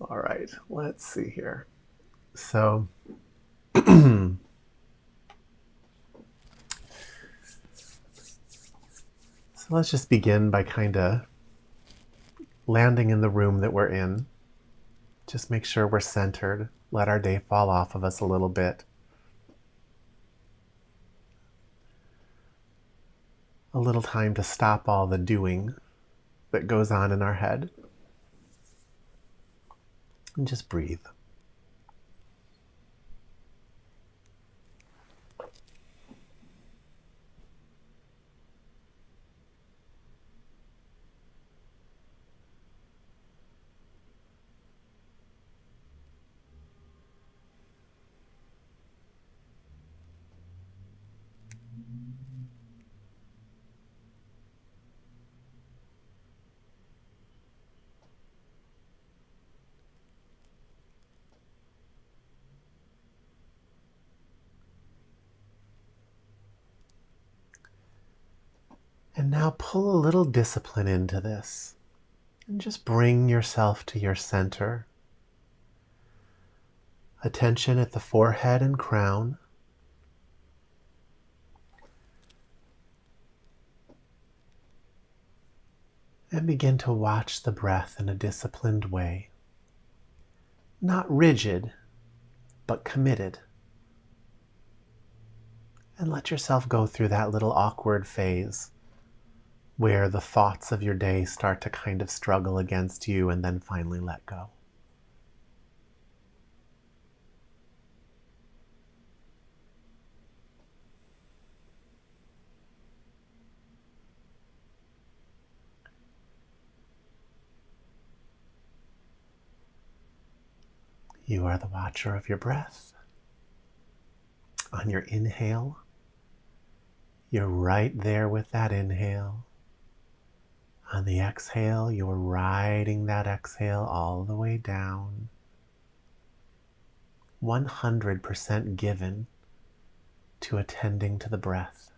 All right, let's see here. So, so let's just begin by kind of landing in the room that we're in. Just make sure we're centered. Let our day fall off of us a little bit. A little time to stop all the doing that goes on in our head. And just breathe. And now pull a little discipline into this. And just bring yourself to your center. Attention at the forehead and crown. And begin to watch the breath in a disciplined way. Not rigid, but committed. And let yourself go through that little awkward phase where the thoughts of your day start to kind of struggle against you and then finally let go. You are the watcher of your breath. On your inhale, you're right there with that inhale. On the exhale, you're riding that exhale all the way down. 100% given to attending to the breath.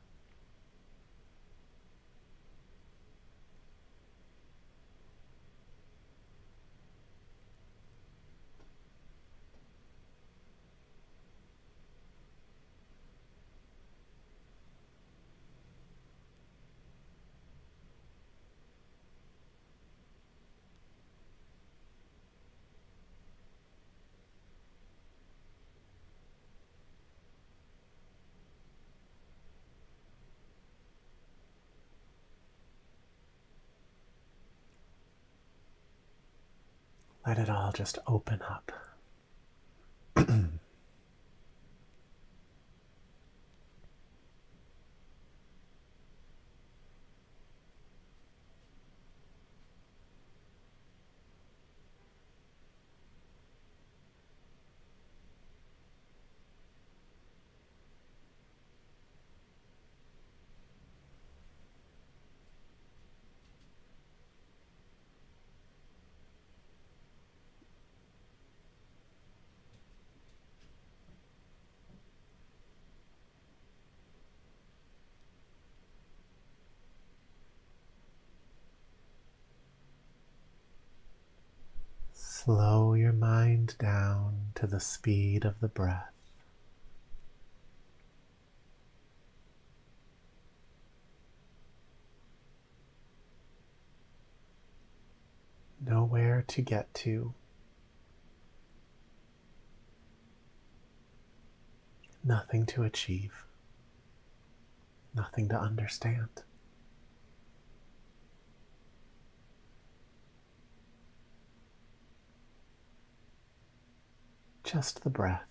Let it all just open up. Slow your mind down to the speed of the breath. Nowhere to get to. Nothing to achieve. Nothing to understand. Just the breath.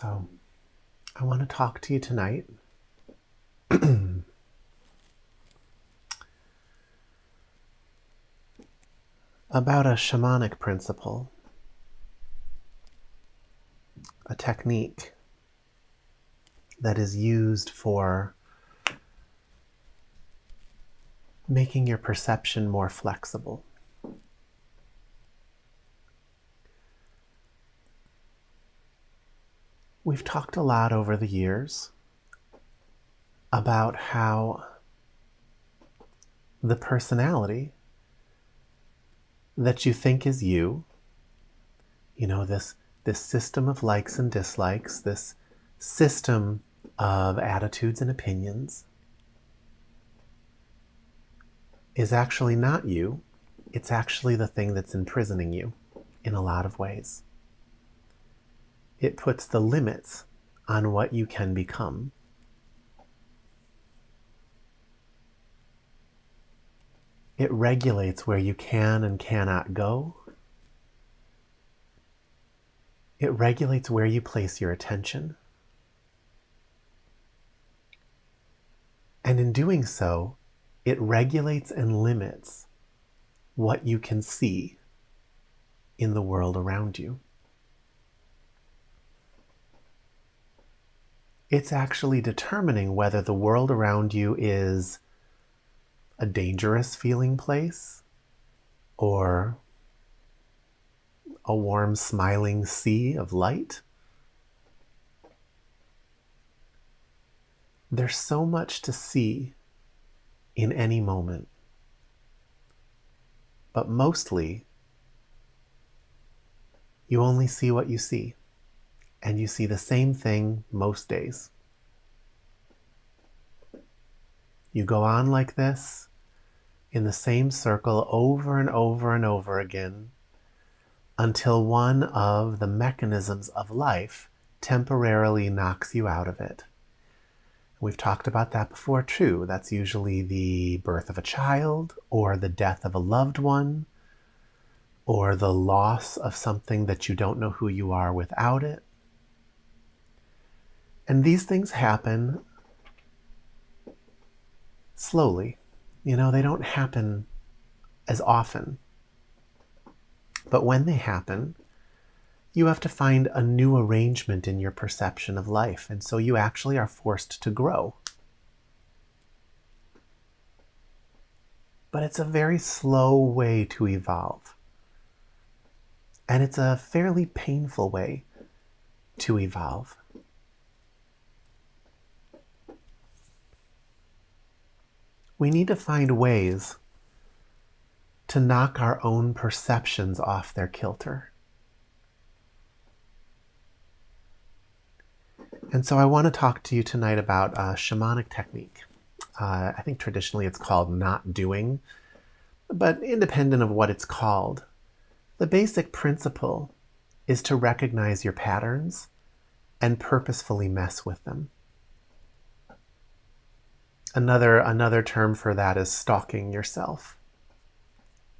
So I want to talk to you tonight about a shamanic principle, a technique that is used for making your perception more flexible. We've talked a lot over the years about how the personality that you think is you, this system of likes and dislikes, this system of attitudes and opinions, is actually not you. It's actually the thing that's imprisoning you in a lot of ways. It puts the limits on what you can become. It regulates where you can and cannot go. It regulates where you place your attention. And in doing so, it regulates and limits what you can see in the world around you. It's actually determining whether the world around you is a dangerous feeling place or a warm, smiling sea of light. There's so much to see in any moment, but mostly you only see what you see, and you see the same thing most days. You go on like this in the same circle over and over and over again until one of the mechanisms of life temporarily knocks you out of it. We've talked about that before too. That's usually the birth of a child, or the death of a loved one, or the loss of something that you don't know who you are without it. And these things happen slowly. They don't happen as often. But when they happen, you have to find a new arrangement in your perception of life. And so you actually are forced to grow. But it's a very slow way to evolve. And it's a fairly painful way to evolve. We need to find ways to knock our own perceptions off their kilter. And so I want to talk to you tonight about a shamanic technique. I think traditionally it's called not doing, but independent of what it's called, the basic principle is to recognize your patterns and purposefully mess with them. Another term for that is stalking yourself.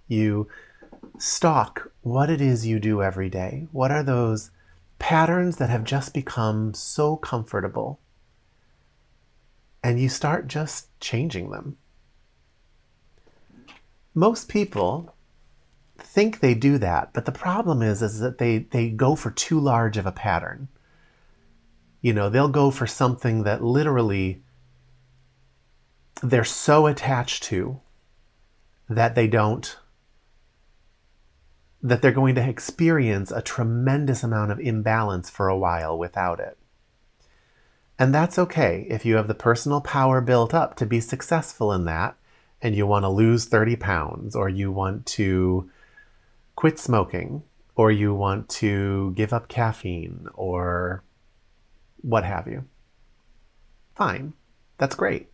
You stalk what it is you do every day. What are those patterns that have just become so comfortable? And you start just changing them. Most people think they do that, but the problem is that they go for too large of a pattern. They'll go for something that literally they're so attached to that they're going to experience a tremendous amount of imbalance for a while without it. And that's okay if you have the personal power built up to be successful in that, and you want to lose 30 pounds, or you want to quit smoking, or you want to give up caffeine, or what have you. Fine. That's great.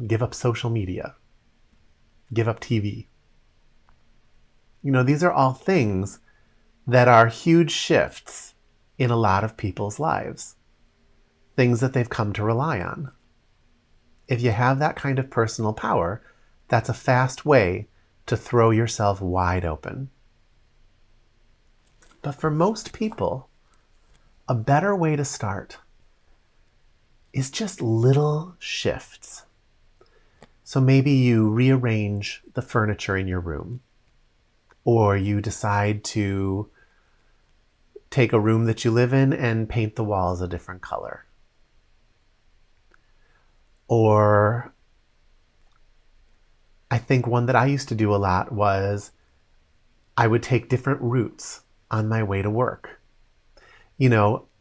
Give up social media. Give up TV. These are all things that are huge shifts in a lot of people's lives. Things that they've come to rely on. If you have that kind of personal power, that's a fast way to throw yourself wide open. But for most people, A better way to start is just little shifts. So maybe you rearrange the furniture in your room, or you decide to take a room that you live in and paint the walls a different color. Or I think one that I used to do a lot was I would take different routes on my way to work.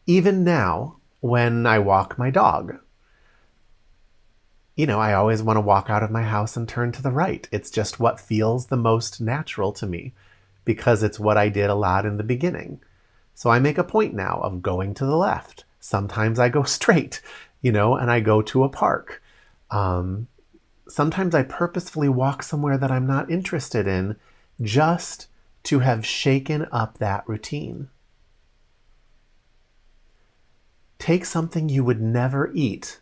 Even now when I walk my dog, I always want to walk out of my house and turn to the right. It's just what feels the most natural to me because it's what I did a lot in the beginning. So I make a point now of going to the left. Sometimes I go straight, and I go to a park. Sometimes I purposefully walk somewhere that I'm not interested in just to have shaken up that routine. Take something you would never eat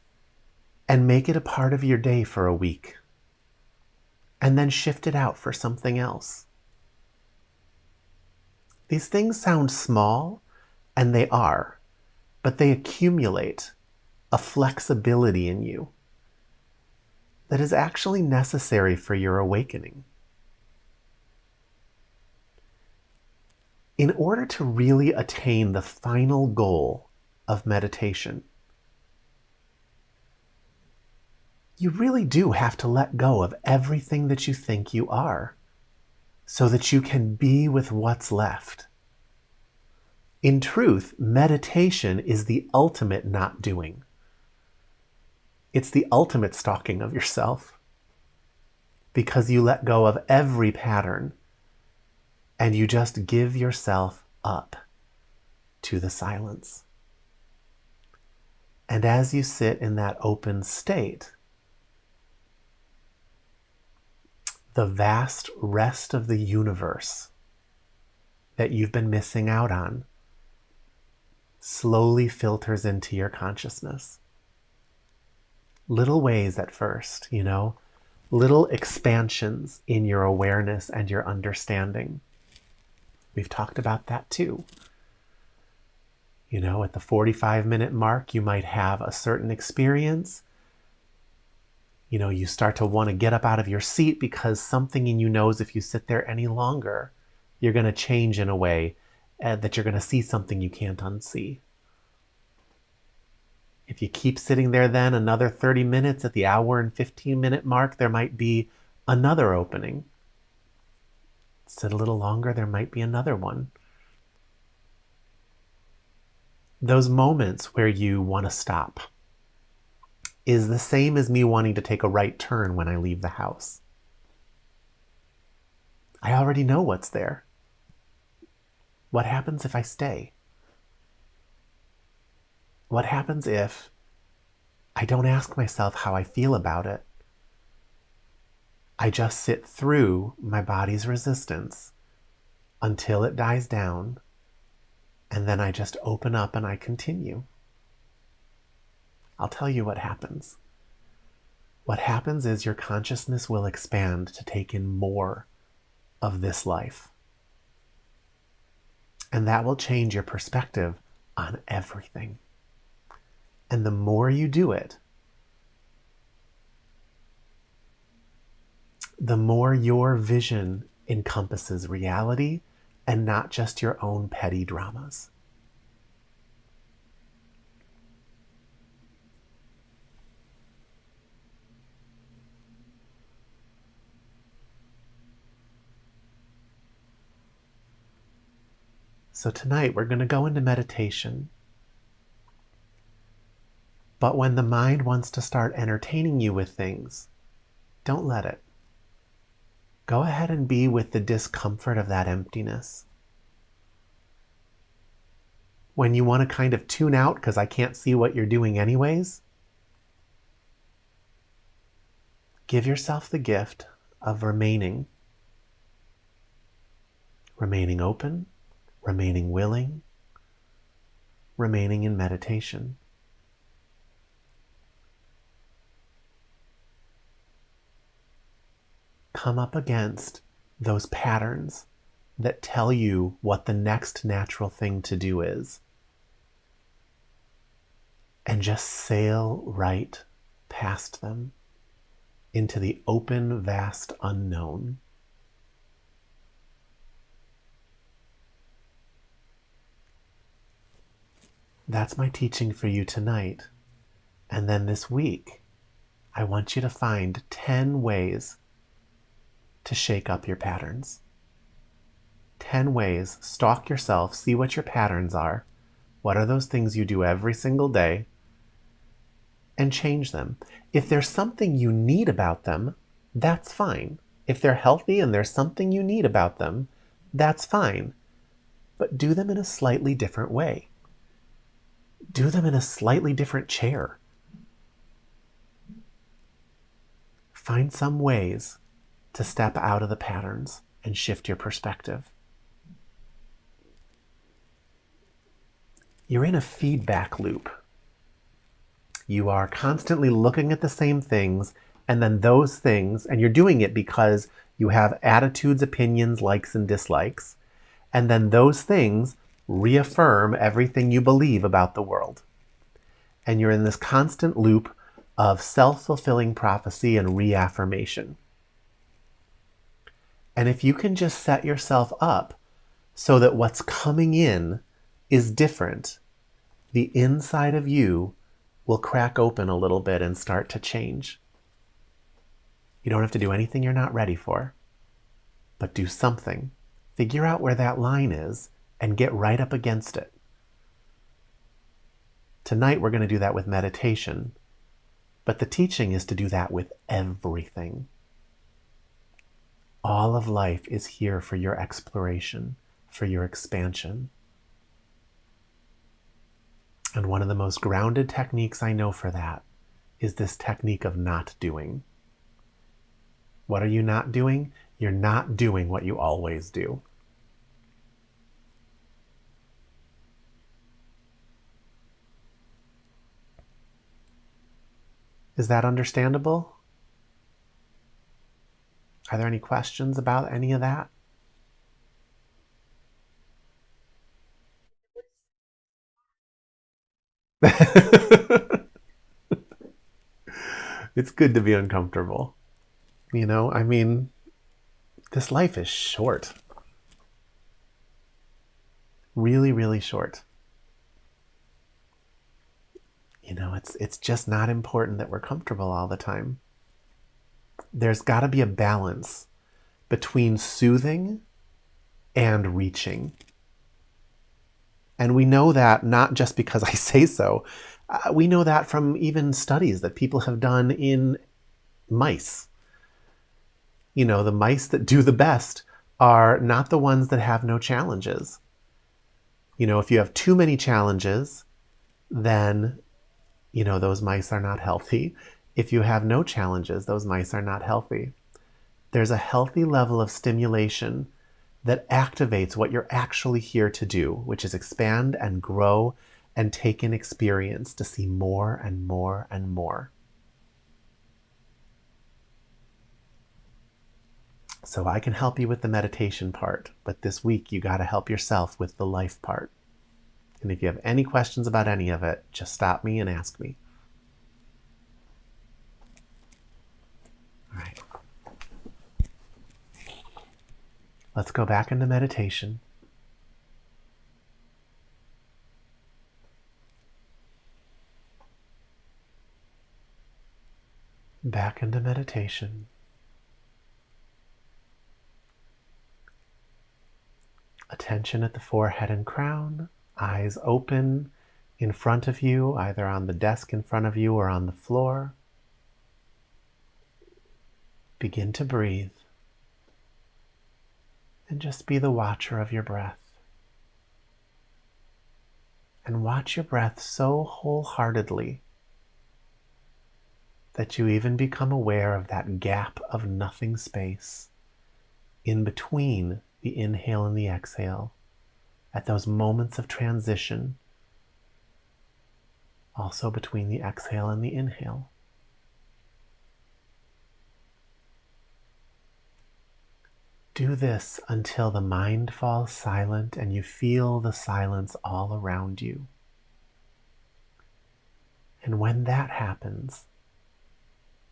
and make it a part of your day for a week, and then shift it out for something else. These things sound small, and they are, but they accumulate a flexibility in you that is actually necessary for your awakening. In order to really attain the final goal of meditation, you really do have to let go of everything that you think you are so that you can be with what's left. In truth, meditation is the ultimate not doing. It's the ultimate stalking of yourself because you let go of every pattern and you just give yourself up to the silence. And as you sit in that open state, the vast rest of the universe that you've been missing out on slowly filters into your consciousness. Little ways at first, little expansions in your awareness and your understanding. We've talked about that too. At the 45-minute mark, you might have a certain experience. You start to want to get up out of your seat because something in you knows if you sit there any longer, you're going to change in a way that you're going to see something you can't unsee. If you keep sitting there then another 30 minutes, at the hour and 15-minute mark, there might be another opening. Sit a little longer, there might be another one. Those moments where you want to stop is the same as me wanting to take a right turn when I leave the house. I already know what's there. What happens if I stay? What happens if I don't ask myself how I feel about it? I just sit through my body's resistance until it dies down, and then I just open up and I continue. I'll tell you what happens. What happens is your consciousness will expand to take in more of this life. And that will change your perspective on everything. And the more you do it, the more your vision encompasses reality and not just your own petty dramas. So tonight we're going to go into meditation. But when the mind wants to start entertaining you with things, don't let it. Go ahead and be with the discomfort of that emptiness. When you want to kind of tune out because I can't see what you're doing anyways, give yourself the gift of remaining open, remaining willing, remaining in meditation. Come up against those patterns that tell you what the next natural thing to do is. and just sail right past them into the open, vast unknown. That's my teaching for you tonight. And then this week, I want you to find 10 ways to shake up your patterns. 10 ways. Stalk yourself, see what your patterns are. What are those things you do every single day? And change them. If there's something you need about them, that's fine. If they're healthy and there's something you need about them, that's fine. But do them in a slightly different way. Do them in a slightly different chair. Find some ways to step out of the patterns and shift your perspective. You're in a feedback loop. You are constantly looking at the same things, and then those things, and you're doing it because you have attitudes, opinions, likes, and dislikes, and then those things reaffirm everything you believe about the world. And you're in this constant loop of self-fulfilling prophecy and reaffirmation. And if you can just set yourself up so that what's coming in is different, the inside of you will crack open a little bit and start to change. You don't have to do anything you're not ready for, but do something. Figure out where that line is and get right up against it. Tonight we're going to do that with meditation, but the teaching is to do that with everything. All of life is here for your exploration, for your expansion. And one of the most grounded techniques I know for that is this technique of not doing. What are you not doing? You're not doing what you always do. Is that understandable? Are there any questions about any of that? It's good to be uncomfortable. You know, I mean, this life is short. Really, really short. You know, it's just not important that we're comfortable all the time. There's got to be a balance between soothing and reaching. And we know that not just because I say so. We know that from even studies that people have done in mice. You know, the mice that do the best are not the ones that have no challenges. You know, if you have too many challenges, then, you know, those mice are not healthy. If you have no challenges, those mice are not healthy. There's a healthy level of stimulation that activates what you're actually here to do, which is expand and grow and take in experience to see more and more and more. So I can help you with the meditation part, but this week you got to help yourself with the life part. And if you have any questions about any of it, just stop me and ask me. All right. Let's go back into meditation. Back into meditation. Attention at the forehead and crown, eyes open in front of you, either on the desk in front of you or on the floor. Begin to breathe and just be the watcher of your breath. And watch your breath so wholeheartedly that you even become aware of that gap of nothing space in between the inhale and the exhale, at those moments of transition, also between the exhale and the inhale. Do this until the mind falls silent and you feel the silence all around you. And when that happens,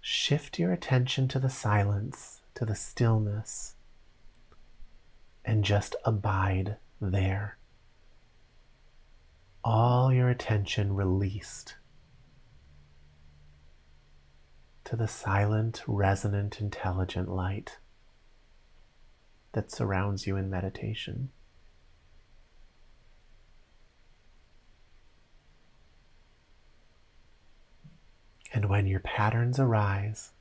shift your attention to the silence, to the stillness, and just abide there. All your attention released to the silent, resonant, intelligent light that surrounds you in meditation. And when your patterns arise,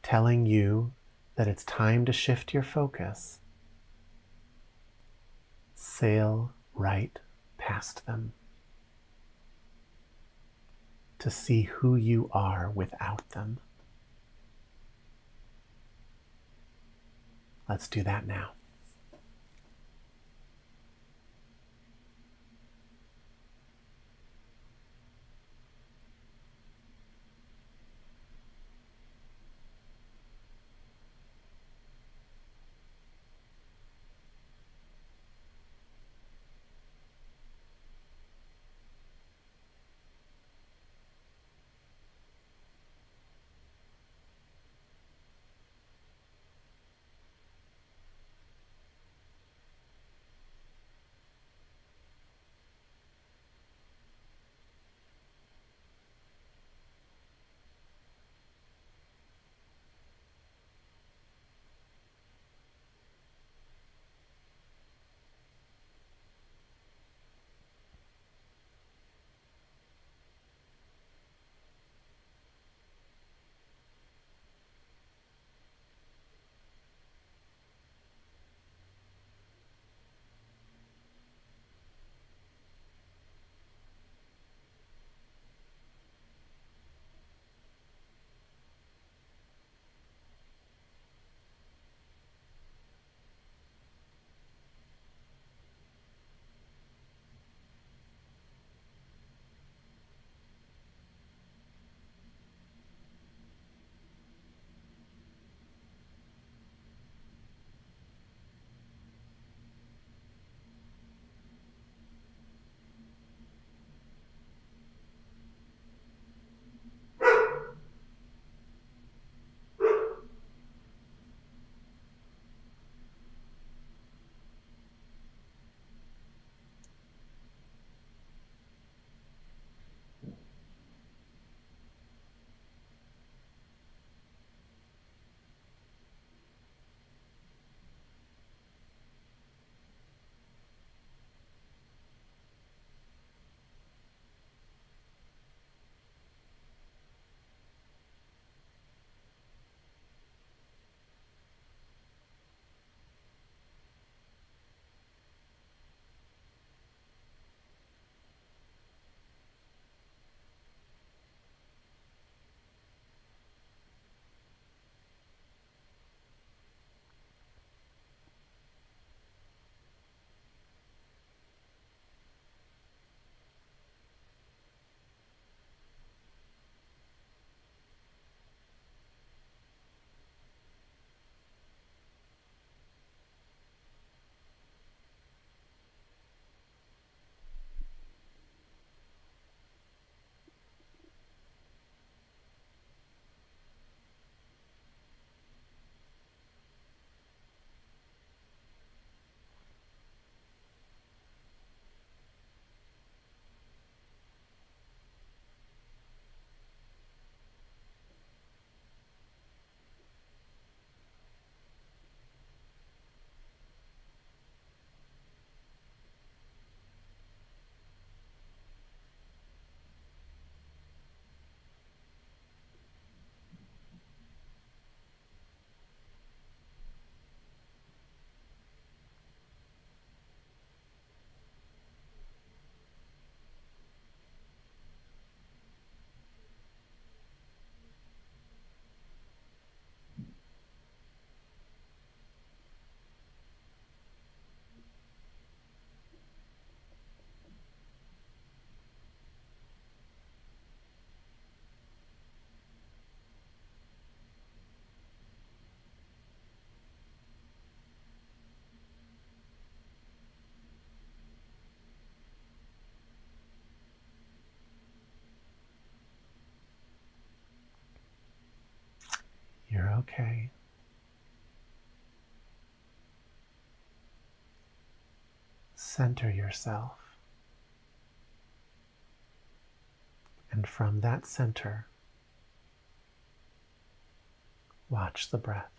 telling you that it's time to shift your focus, sail right past them to see who you are without them. Let's do that now. okay. Center yourself. And from that center, watch the breath.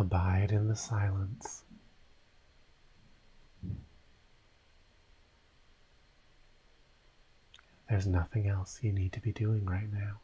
abide in the silence. There's nothing else you need to be doing right now.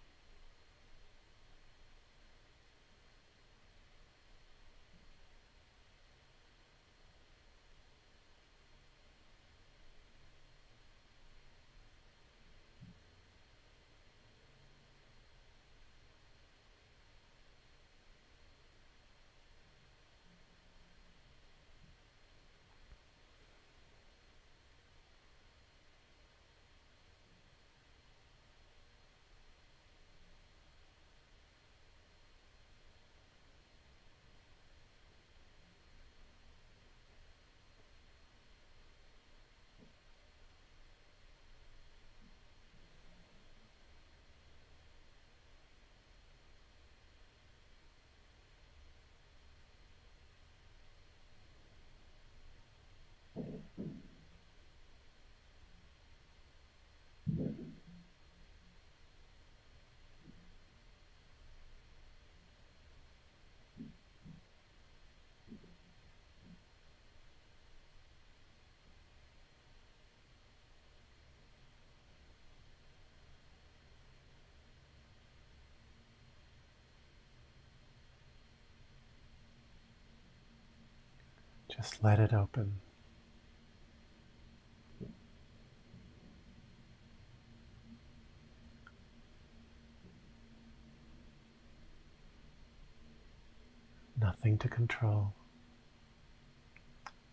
Just let it open. Nothing to control,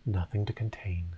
nothing to contain.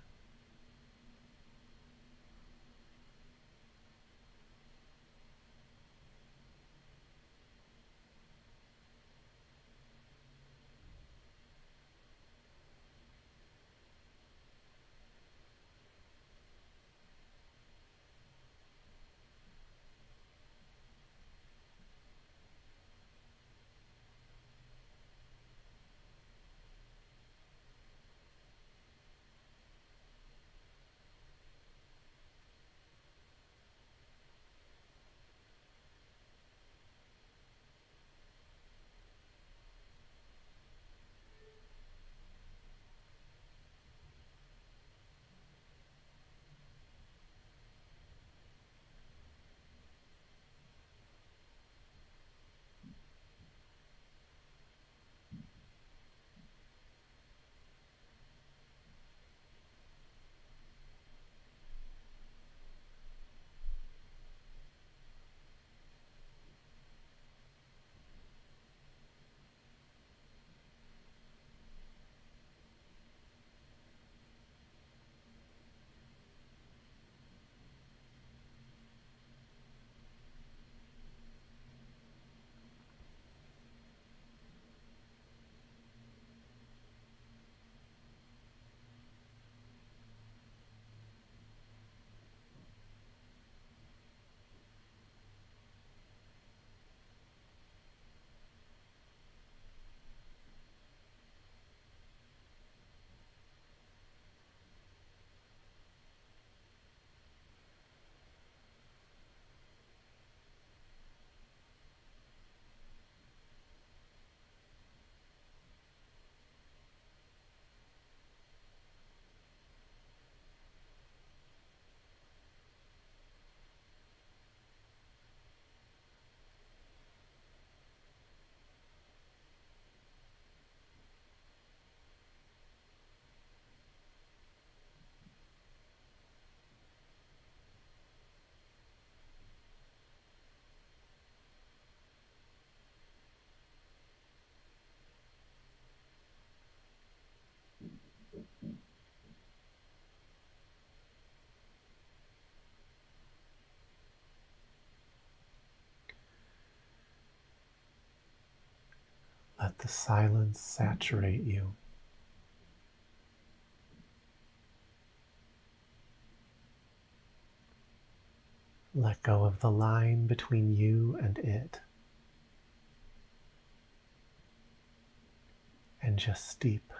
Let the silence saturate you. Let go of the line between you and it, and just steep.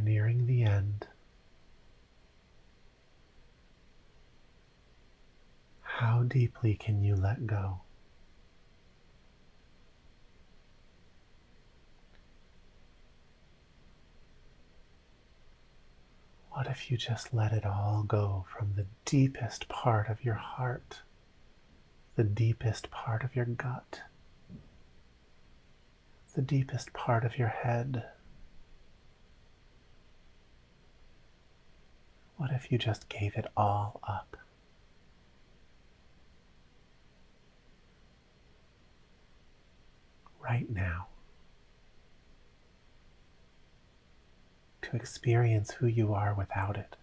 nearing the end, how deeply can you let go? What if you just let it all go from the deepest part of your heart, the deepest part of your gut, the deepest part of your head? What if you just gave it all up? Right now, to experience who you are without it.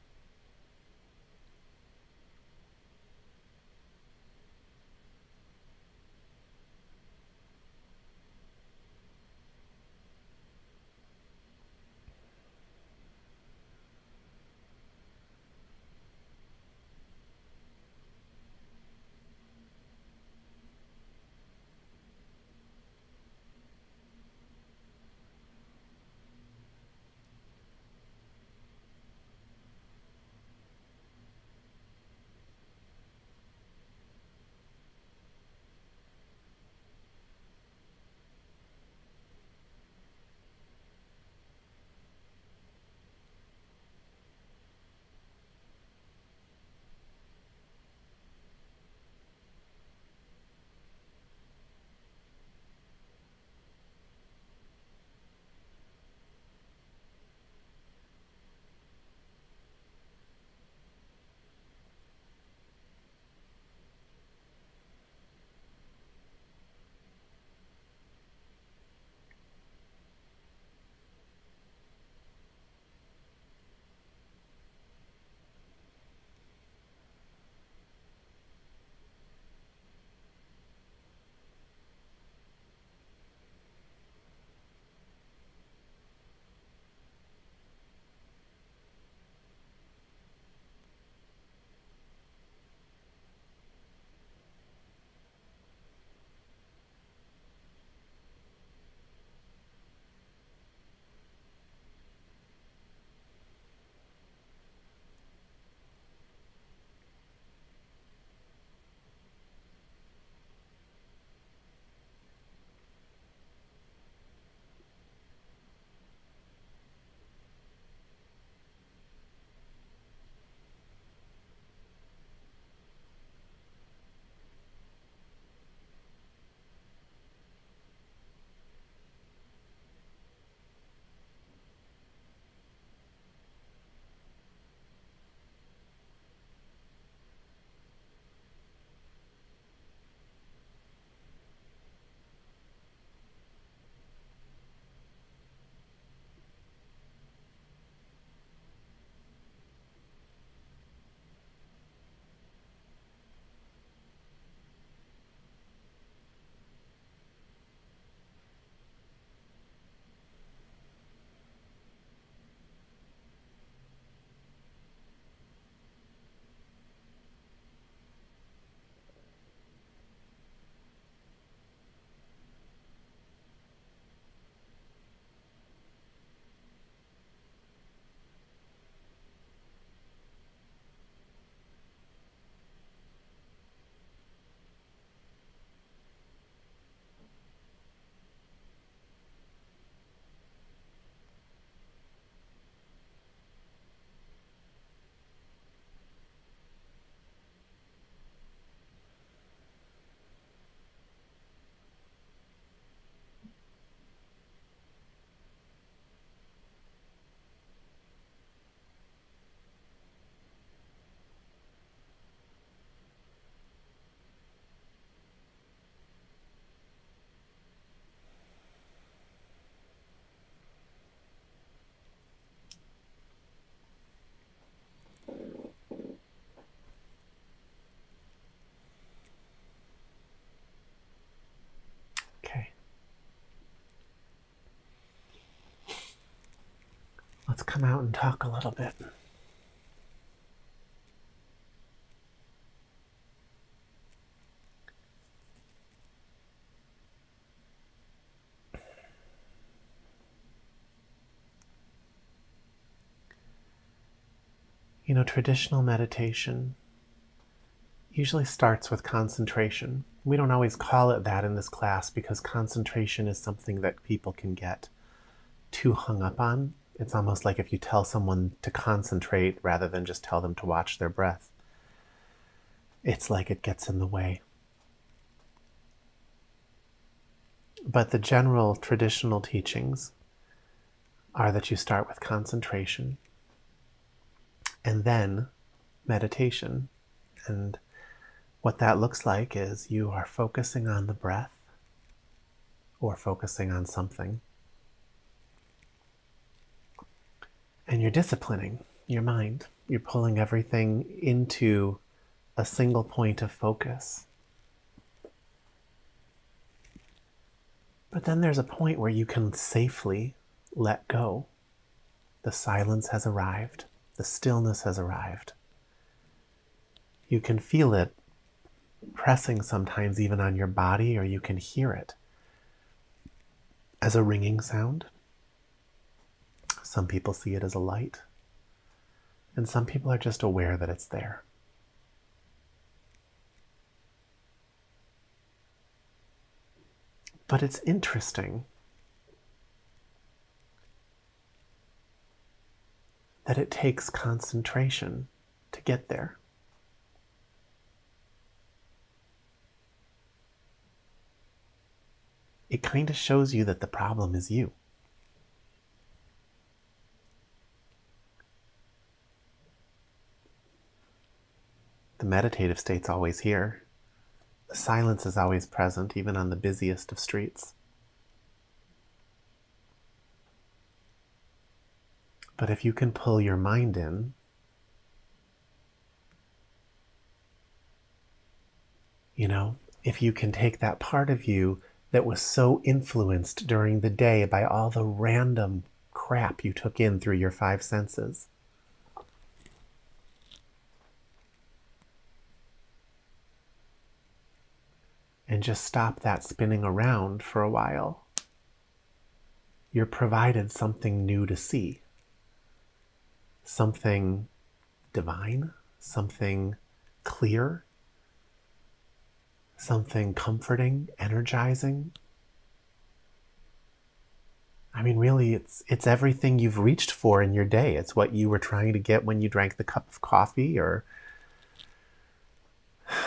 Okay. Let's come out and talk a little bit. Traditional meditation usually starts with concentration. We don't always call it that in this class because concentration is something that people can get too hung up on. It's almost like if you tell someone to concentrate rather than just tell them to watch their breath, it's like it gets in the way. But the general traditional teachings are that you start with concentration and then meditation. And what that looks like is you are focusing on the breath or focusing on something. And you're disciplining your mind. You're pulling everything into a single point of focus. But then there's a point where you can safely let go. The silence has arrived. The stillness has arrived. You can feel it pressing sometimes even on your body, or you can hear it as a ringing sound. Some people see it as a light, and some people are just aware that it's there. But it's interesting that it takes concentration to get there. It kind of shows you that the problem is you. The meditative state's always here. The silence is always present, even on the busiest of streets. But if you can pull your mind in, if you can take that part of you that was so influenced during the day by all the random crap you took in through your 5 senses, and just stop that spinning around for a while, you're provided something new to see. Something divine, something clear, something comforting, energizing. I mean, really, it's everything you've reached for in your day. It's what you were trying to get when you drank the cup of coffee, or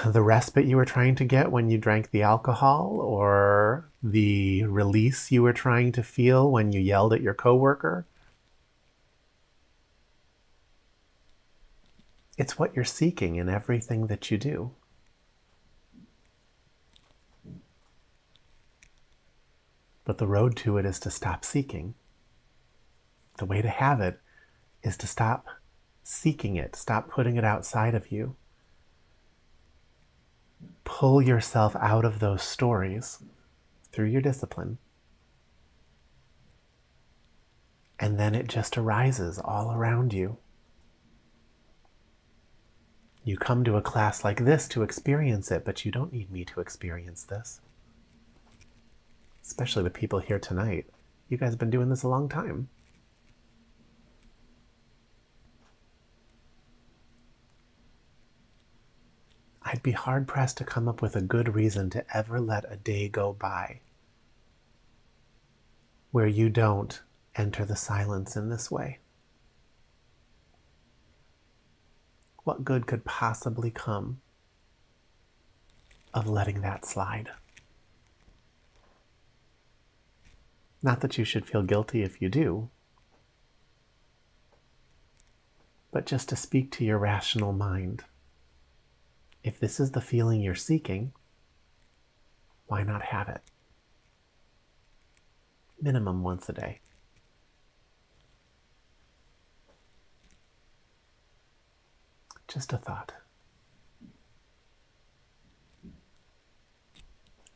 the respite you were trying to get when you drank the alcohol, or the release you were trying to feel when you yelled at your coworker. It's what you're seeking in everything that you do. But the road to it is to stop seeking. The way to have it is to stop seeking it, stop putting it outside of you. Pull yourself out of those stories through your discipline. And then it just arises all around you. You come to a class like this to experience it, but you don't need me to experience this. Especially the people here tonight. You guys have been doing this a long time. I'd be hard-pressed to come up with a good reason to ever let a day go by where you don't enter the silence in this way. What good could possibly come of letting that slide? Not that you should feel guilty if you do, but just to speak to your rational mind. If this is the feeling you're seeking, why not have it? Minimum once a day. Just a thought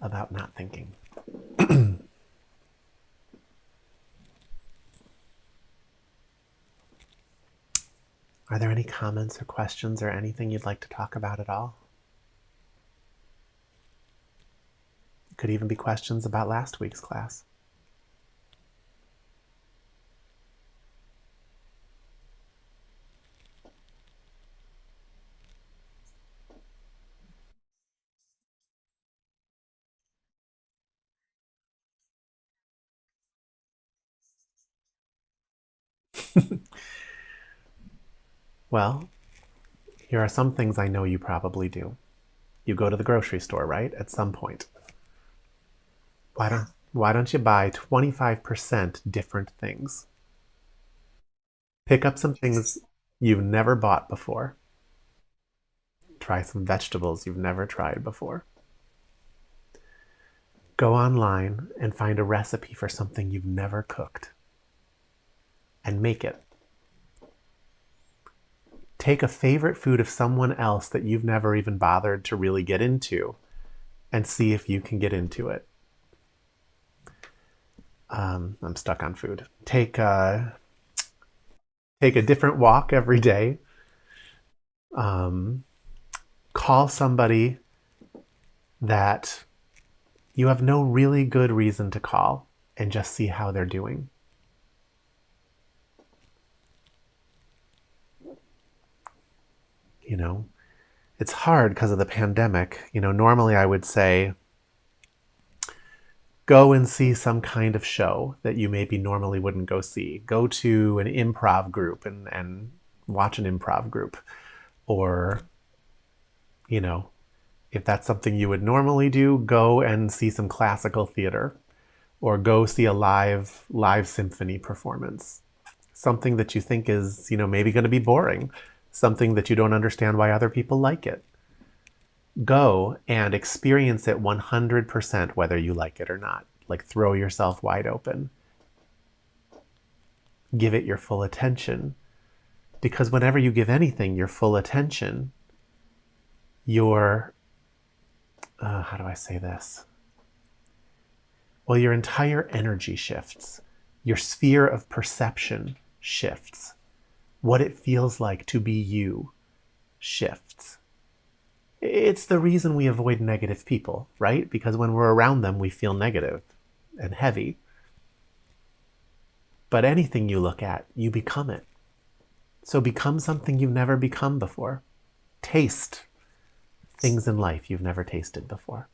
about not thinking. Are there any comments or questions or anything you'd like to talk about at all? It could even be questions about last week's class. Well, here are some things I know you probably do. You go to the grocery store, right? At some point. Why don't you buy 25% different things? Pick up some things you've never bought before. Try some vegetables you've never tried before. Go online and find a recipe for something you've never cooked and make it. Take a favorite food of someone else that you've never even bothered to really get into and see if you can get into it. I'm stuck on food. Take a different walk every day. Um, Call somebody that you have no really good reason to call and just see how they're doing. You know, it's hard because of the pandemic. Normally I would say go and see some kind of show that you maybe normally wouldn't go see. Go to an improv group and watch an improv group. Or, you know, if that's something you would normally do, go and see some classical theater or go see a live symphony performance. Something that you think is, maybe going to be boring, something that you don't understand why other people like it. Go and experience it 100% whether you like it or not. Like throw yourself wide open. Give it your full attention. Because whenever you give anything your full attention, your, how do I say this? Well, your entire energy shifts. Your sphere of perception shifts. What it feels like to be you shifts. It's the reason we avoid negative people, right? Because when we're around them, we feel negative and heavy. But anything you look at, you become it. So become something you've never become before. Taste things in life you've never tasted before.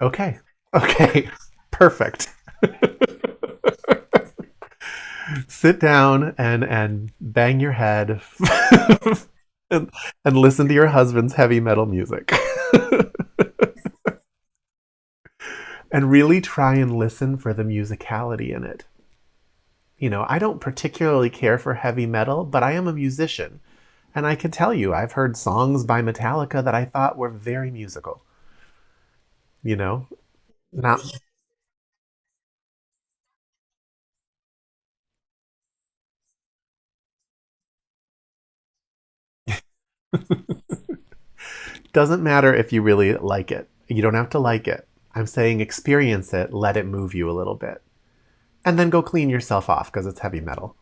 Okay. Okay. Perfect. Sit down and bang your head and, and listen to your husband's heavy metal music. And really try and listen for the musicality in it. I don't particularly care for heavy metal, but I am a musician. And I can tell you, I've heard songs by Metallica that I thought were very musical. You know, not doesn't matter if you really like it. You don't have to like it. I'm saying experience it, let it move you a little bit. And then go clean yourself off because it's heavy metal.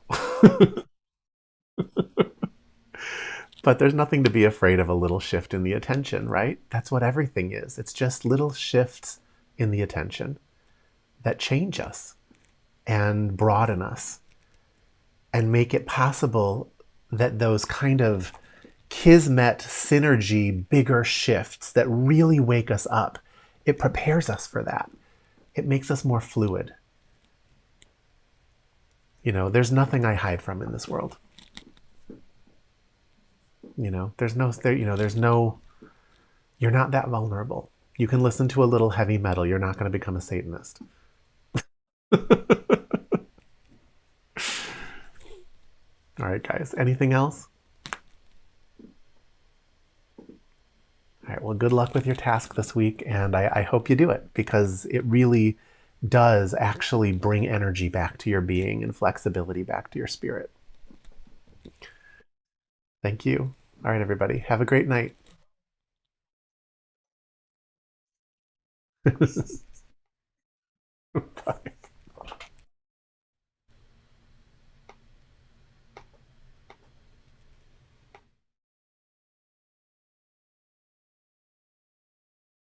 But there's nothing to be afraid of a little shift in the attention, right? That's what everything is. It's just little shifts in the attention that change us and broaden us and make it possible that those kind of kismet synergy bigger shifts that really wake us up, it prepares us for that. It makes us more fluid. There's nothing I hide from in this world. There's no, you're not that vulnerable. You can listen to a little heavy metal. You're not going to become a Satanist. All right, guys. Anything else? All right. Well, good luck with your task this week. And I hope you do it because it really does actually bring energy back to your being and flexibility back to your spirit. Thank you. All right, everybody. Have a great night. Bye.